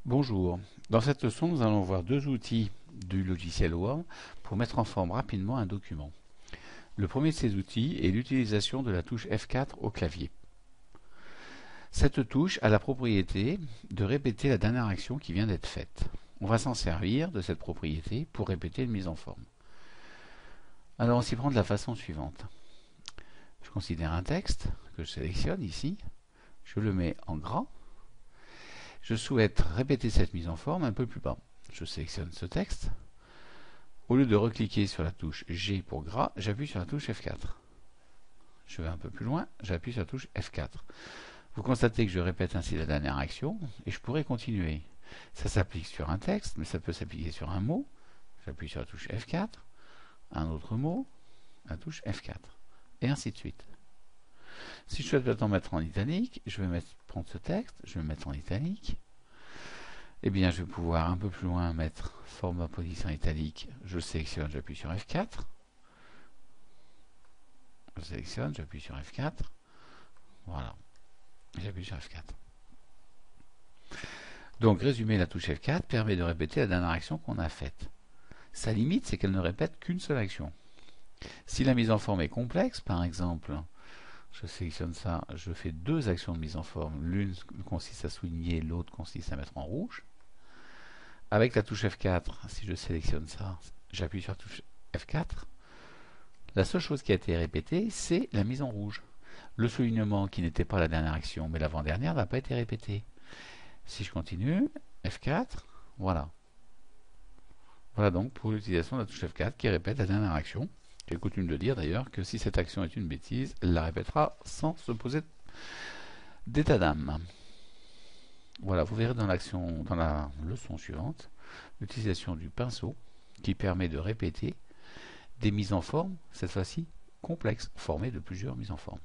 Bonjour. Dans cette leçon, nous allons voir deux outils du logiciel Word pour mettre en forme rapidement un document. Le premier de ces outils est l'utilisation de la touche F4 au clavier. Cette touche a la propriété de répéter la dernière action qui vient d'être faite. On va s'en servir de cette propriété pour répéter une mise en forme. Alors on s'y prend de la façon suivante. Je considère un texte que je sélectionne ici, je le mets en gras. Je souhaite répéter cette mise en forme un peu plus bas. Je sélectionne ce texte. Au lieu de recliquer sur la touche G pour gras, j'appuie sur la touche F4. Je vais un peu plus loin, j'appuie sur la touche F4. Vous constatez que je répète ainsi la dernière action et je pourrais continuer. Ça s'applique sur un texte, mais ça peut s'appliquer sur un mot. J'appuie sur la touche F4, un autre mot, la touche F4, et ainsi de suite. Si je souhaite maintenant mettre en italique, je vais prendre ce texte, je vais le mettre en italique. Eh bien, je vais pouvoir un peu plus loin mettre format position italique. Je le sélectionne, j'appuie sur F4. Je sélectionne, j'appuie sur F4. Voilà. J'appuie sur F4. Donc, résumer la touche F4 permet de répéter la dernière action qu'on a faite. Sa limite, c'est qu'elle ne répète qu'une seule action. Si la mise en forme est complexe, par exemple, je sélectionne ça, je fais deux actions de mise en forme. L'une consiste à souligner, l'autre consiste à mettre en rouge. Avec la touche F4, si je sélectionne ça, j'appuie sur la touche F4. La seule chose qui a été répétée, c'est la mise en rouge. Le soulignement qui n'était pas la dernière action, mais l'avant-dernière, n'a pas été répété. Si je continue, F4, voilà. Voilà donc pour l'utilisation de la touche F4 qui répète la dernière action. J'ai coutume de dire d'ailleurs que si cette action est une bêtise, elle la répétera sans se poser d'état d'âme. Voilà, vous verrez dans la leçon suivante, l'utilisation du pinceau qui permet de répéter des mises en forme, cette fois-ci complexes, formées de plusieurs mises en forme.